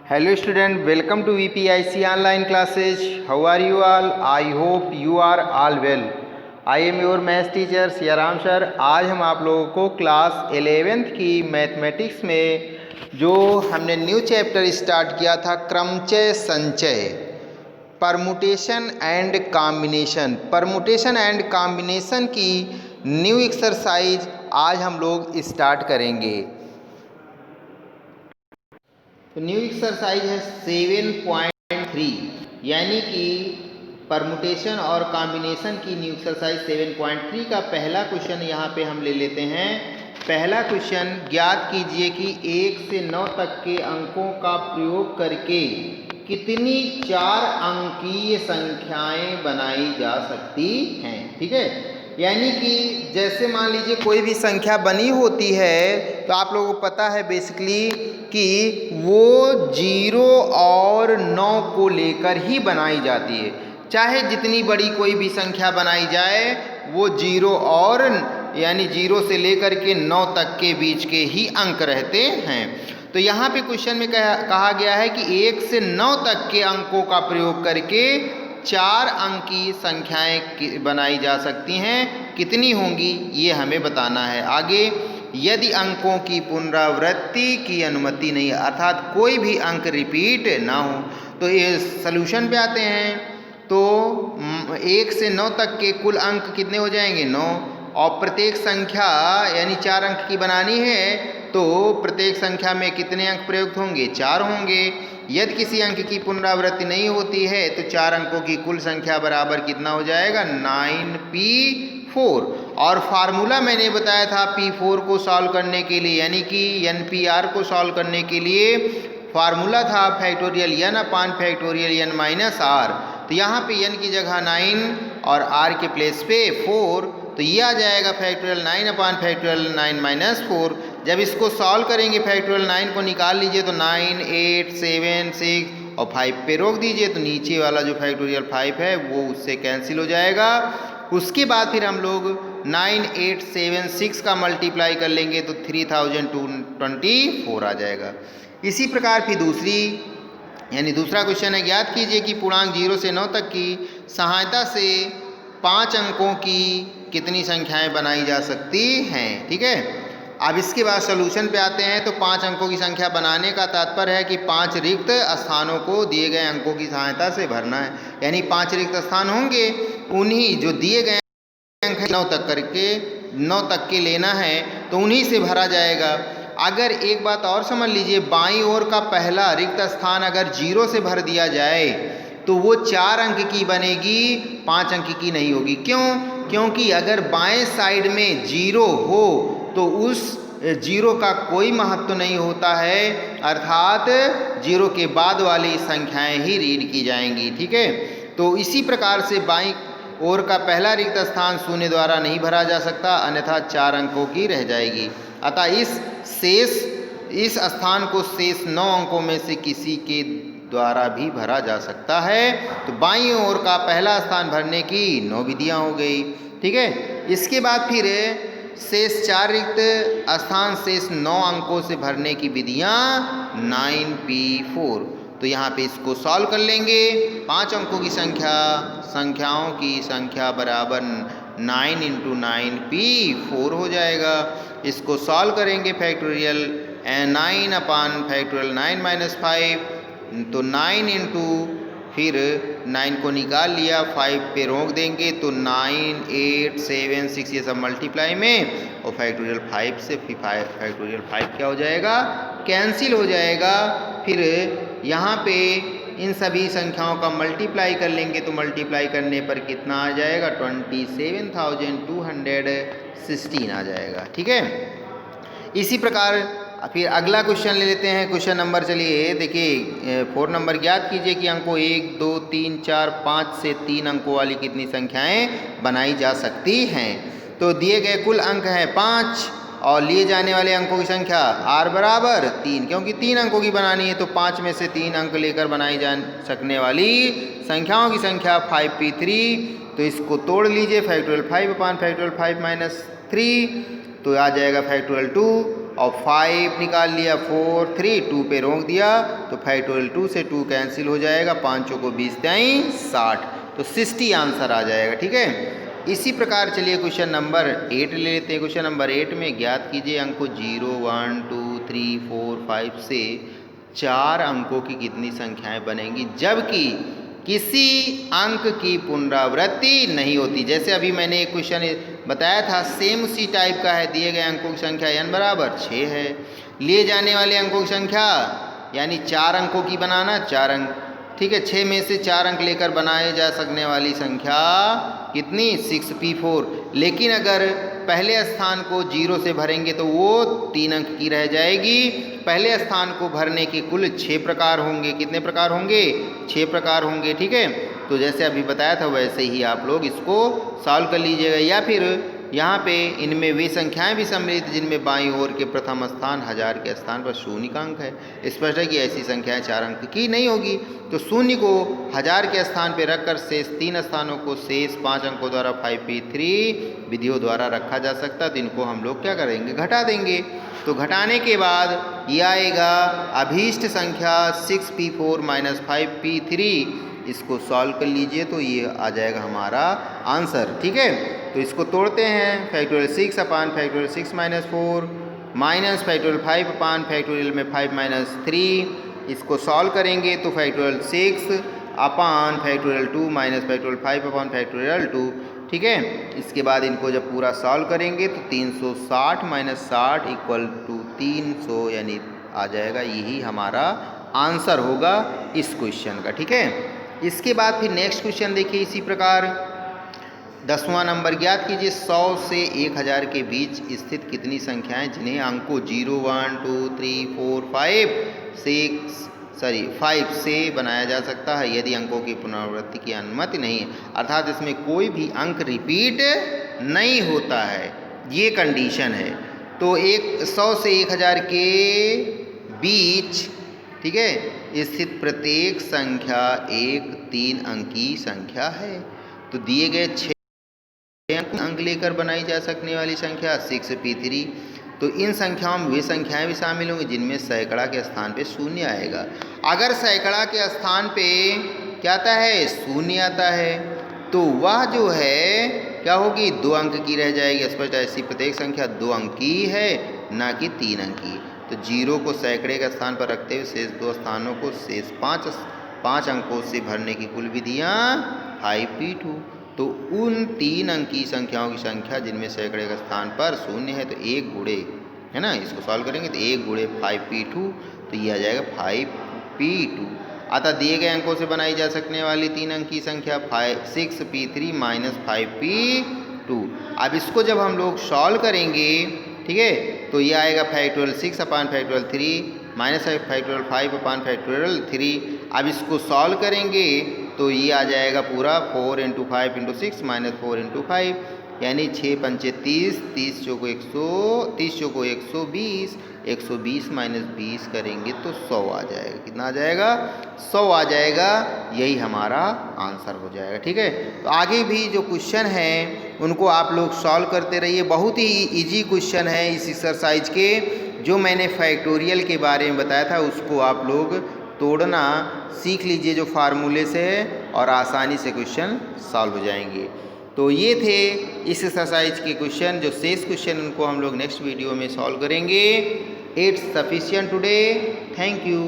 Hello student, welcome to VPIC online classes. How are you all? I hope you are all well. I am your math teacher Siyaram sir. आज हम आप लोगों को class 11th की mathematics में जो हमने न्यू चैप्टर स्टार्ट किया था क्रमचय संचय, परमुटेशन एंड कॉम्बिनेशन की न्यू एक्सरसाइज आज हम लोग स्टार्ट करेंगे। तो न्यू एक्सरसाइज है 7.3, यानी कि परमुटेशन और कॉम्बिनेशन की न्यू एक्सरसाइज 7.3 का पहला क्वेश्चन यहाँ पे हम ले लेते हैं। पहला क्वेश्चन, ज्ञात कीजिए कि 1 से 9 तक के अंकों का प्रयोग करके कितनी 4 अंकीय संख्याएं बनाई जा सकती हैं। ठीक है, यानी कि जैसे मान लीजिए कोई भी संख्या बनी होती है तो आप लोगों को पता है बेसिकली कि वो 0 और 9 को लेकर ही बनाई जाती है। चाहे जितनी बड़ी कोई भी संख्या बनाई जाए वो 0 और यानी 0 से लेकर के 9 तक के बीच के ही अंक रहते हैं। तो यहाँ पे क्वेश्चन में कहा गया है कि 1 से 9 तक के अंकों का प्रयोग करके 4 अंकीय संख्याएं बनाई जा सकती हैं। कितनी होंगी ये हमें बताना है। आगे, यदि अंकों की पुनरावृत्ति की अनुमति नहीं है, अर्थात कोई भी अंक रिपीट ना हो, तो ये सलूशन पे आते हैं। तो 1 से 9 तक के कुल अंक कितने हो जाएंगे? 9। और प्रत्येक संख्या यानी 4 अंक की बनानी है तो प्रत्येक संख्या में कितने अंक प्रयुक्त होंगे? 4 होंगे। यदि किसी अंक की पुनरावृत्ति नहीं होती है तो 4 अंकों की कुल संख्या बराबर कितना हो जाएगा? 9p4। और फार्मूला मैंने बताया था p4 को सॉल्व करने के लिए, यानी कि NPR को सॉल्व करने के लिए फार्मूला था फैक्टोरियल n अपान फैक्टोरियल n माइनस r। तो यहाँ पे n की जगह 9 और r के प्लेस पे 4, तो ये आ जाएगा फैक्टोरियल 9 अपान फैक्टोरियल 9 माइनस 4। जब इसको सॉल्व करेंगे फैक्टोरियल 9 को निकाल लीजिए तो 9, 8, 7, 6 और 5 पे रोक दीजिए, तो नीचे वाला जो फैक्टोरियल 5 है वो उससे कैंसिल हो जाएगा। उसके बाद फिर हम लोग 9, 8, 7, 6 का मल्टीप्लाई कर लेंगे तो 3024 आ जाएगा। इसी प्रकार फिर दूसरा क्वेश्चन है, ज्ञात कीजिए कि पूर्णांक 0 से 9 तक की सहायता से 5 अंकों की कितनी संख्याएं बनाई जा सकती हैं। ठीक है, अब इसके बाद सॉल्यूशन पे आते हैं। तो 5 अंकों की संख्या बनाने का तात्पर्य है कि 5 रिक्त स्थानों को दिए गए अंकों की सहायता से भरना है, यानी 5 रिक्त स्थान होंगे, उन्हीं जो दिए गए अंक 9 तक के लेना है तो उन्हीं से भरा जाएगा। अगर एक बात और समझ लीजिए, बाईं ओर का पहला रिक्त स्थान अगर 0 से भर दिया जाए तो वो 4 अंक की बनेगी, 5 अंक की नहीं होगी। क्यों? क्योंकि अगर बाएं साइड में 0 हो तो उस 0 का कोई महत्व नहीं होता है, अर्थात 0 के बाद वाली संख्याएं ही रीड की जाएंगी। ठीक है, तो इसी प्रकार से बाईं ओर का पहला रिक्त स्थान शून्य द्वारा नहीं भरा जा सकता, अन्यथा 4 अंकों की रह जाएगी। अतः इस स्थान को शेष 9 अंकों में से किसी के द्वारा भी भरा जा सकता है। तो बाईं ओर का पहला स्थान भरने की 9 विधियाँ हो गई। ठीक है, इसके बाद फिर शेष 4 रिक्त स्थान शेष 9 अंकों से भरने की विधियाँ 9p4। तो यहाँ पे इसको सॉल्व कर लेंगे। 5 अंकों की संख्याओं की संख्या बराबर 9 × 9p4 हो जाएगा। इसको सॉल्व करेंगे फैक्टोरियल 9 अपान फैक्टोरियल 9 माइनस 5, तो 9 इंटू फिर 9 को निकाल लिया, 5 पे रोक देंगे तो 9, 8, 7, 6 ये सब मल्टीप्लाई में, और फैक्टोरियल 5 से फिर फैक्टोरियल 5 क्या हो जाएगा? कैंसिल हो जाएगा। फिर यहाँ पे इन सभी संख्याओं का मल्टीप्लाई कर लेंगे तो मल्टीप्लाई करने पर कितना आ जाएगा? 27,216 आ जाएगा। ठीक है, इसी प्रकार फिर अगला क्वेश्चन ले लेते हैं। क्वेश्चन नंबर, चलिए देखिए 4 नंबर, ज्ञात कीजिए कि अंकों 1, 2, 3, 4, 5 से 3 अंकों वाली कितनी संख्याएं बनाई जा सकती हैं। तो दिए गए कुल अंक हैं 5 और लिए जाने वाले अंकों की संख्या r बराबर 3, क्योंकि 3 अंकों की बनानी है तो 5 में से 3 अंक लेकर बनाई जा सकने वाली संख्याओं की संख्या 5p3। तो इसको तोड़ लीजिए, फैक्टोरियल 5 अपान फैक्टोरियल 5 माइनस 3, तो आ जाएगा फैक्टोरियल 2। और 5 निकाल लिया 4 3 2 पे रोक दिया तो 5×2 से 2 कैंसिल हो जाएगा, 5 को 20 3 60, तो 60 आंसर आ जाएगा। ठीक है, इसी प्रकार चलिए क्वेश्चन नंबर 8 ले लेते हैं। क्वेश्चन नंबर 8 में ज्ञात कीजिए अंकों 0 1 2 3 4 5 से 4 अंकों की कितनी संख्याएं बनेंगी जबकि किसी अंक की पुनरावृत्ति नहीं होती। जैसे अभी मैंने एक क्वेश्चन बताया था, सेम उसी टाइप का है। दिए गए अंकों की संख्या n बराबर 6 है, लिए जाने वाले अंकों की संख्या यानी 4 अंकों की बनाना, 4 अंक। ठीक है, 6 में से 4 अंक लेकर बनाए जा सकने वाली संख्या कितनी, 6p4। लेकिन अगर पहले स्थान को 0 से भरेंगे तो वो 3 अंक की रह जाएगी। पहले स्थान को भरने के कुल 6 प्रकार होंगे। कितने प्रकार होंगे, 6 प्रकार होंगे। ठीक है, तो जैसे अभी बताया था वैसे ही आप लोग इसको सॉल्व कर लीजिएगा। या फिर यहाँ पे इनमें वे संख्याएं भी सम्मिलित जिनमें बाईं ओर के प्रथम स्थान 1000 के स्थान पर शून्य का अंक है। स्पष्ट है कि ऐसी संख्याएं 4 अंक की नहीं होगी। तो शून्य को 1000 के स्थान पर रखकर शेष 3 स्थानों को शेष 5 अंकों द्वारा 5p3 विधियों द्वारा रखा जा सकता है। तो इनको हम लोग क्या करेंगे, घटा देंगे। तो घटाने के बाद ये आएगा अभीष्ट संख्या 6p4 माइनस 5p3। इसको सॉल्व कर लीजिए तो ये आ जाएगा हमारा आंसर। ठीक है, तो इसको तोड़ते हैं। फैक्टोरियल 6 अपान फैक्टोरियल 6 माइनस 4 माइनस फैक्टोरियल 5 अपान फैक्टोरियल में 5 माइनस 3। इसको सॉल्व करेंगे तो फैक्टोरियल 6 अपान फैक्टोरियल 2 माइनस फैक्टोरियल 5 अपान फैक्टोरियल 2। ठीक है, इसके बाद इनको जब पूरा सॉल्व करेंगे तो 360 माइनस 60 इक्वल टू 300, यानी आ जाएगा यही हमारा आंसर होगा इस क्वेश्चन का। ठीक है, इसके बाद फिर नेक्स्ट क्वेश्चन देखिए इसी प्रकार 10वां नंबर, ज्ञात कीजिए 100 से 1000 के बीच स्थित कितनी संख्याएं जिन्हें अंकों 0 1 2 3 4 5 से बनाया जा सकता है यदि अंकों की पुनरावृत्ति की अनुमति नहीं है। अर्थात इसमें कोई भी अंक रिपीट नहीं होता है, ये कंडीशन है। तो 100 से 1000 के बीच, ठीक है, स्थित प्रत्येक संख्या एक 3 अंकी संख्या है। तो दिए गए 6 अंक लेकर बनाई जा सकने वाली संख्या 6p3। तो इन संख्याओं में वे संख्याएं भी शामिल होंगी जिनमें सैकड़ा के स्थान पे शून्य आएगा। अगर सैकड़ा के स्थान पे क्या आता है, शून्य आता है, तो वह जो है क्या होगी, 2 अंक की रह जाएगी। स्पष्ट ऐसी प्रत्येक संख्या 2 अंकी है, ना कि 3 अंकी। तो 0 को सैकड़े के स्थान पर रखते हुए शेष 2 स्थानों को शेष 5 अंकों से भरने की कुल विधियाँ 5p2। तो उन 3 अंकी संख्याओं की संख्या जिनमें सैकड़े के स्थान पर शून्य है, तो 1 गुणे, है ना, इसको सॉल्व करेंगे तो 1 गुणे 5p2, तो ये आ जाएगा 5p2। अतः दिए गए अंकों से बनाई जा सकने वाली 3 अंकी संख्या 6p3 माइनस 5p2। अब इसको जब हम लोग सॉल्व करेंगे, ठीक है, तो ये आएगा फैक्टोरियल 6 अपान फैक्टोरियल 3 माइनस फैक्टोरियल 5 अपान फैक्टोरियल 3। अब इसको सॉल्व करेंगे तो ये आ जाएगा पूरा 4 × 5 × 6 माइनस 4 × 5, यानी 6 पंचे 30, 30 चौको 100, 30 चौको 120, 120 माइनस 20 करेंगे तो 100 आ जाएगा। कितना आ जाएगा, 100 आ जाएगा। यही हमारा आंसर हो जाएगा। ठीक है, तो आगे भी जो क्वेश्चन हैं उनको आप लोग सॉल्व करते रहिए। बहुत ही इजी क्वेश्चन है इस एक्सरसाइज के। जो मैंने फैक्टोरियल के बारे में बताया था उसको आप लोग तोड़ना सीख लीजिए जो फार्मूले से है, और आसानी से क्वेश्चन सॉल्व हो जाएंगे। तो ये थे इस एक्सरसाइज के क्वेश्चन। जो शेष क्वेश्चन उनको हम लोग नेक्स्ट वीडियो में सॉल्व करेंगे। It's sufficient today. Thank you.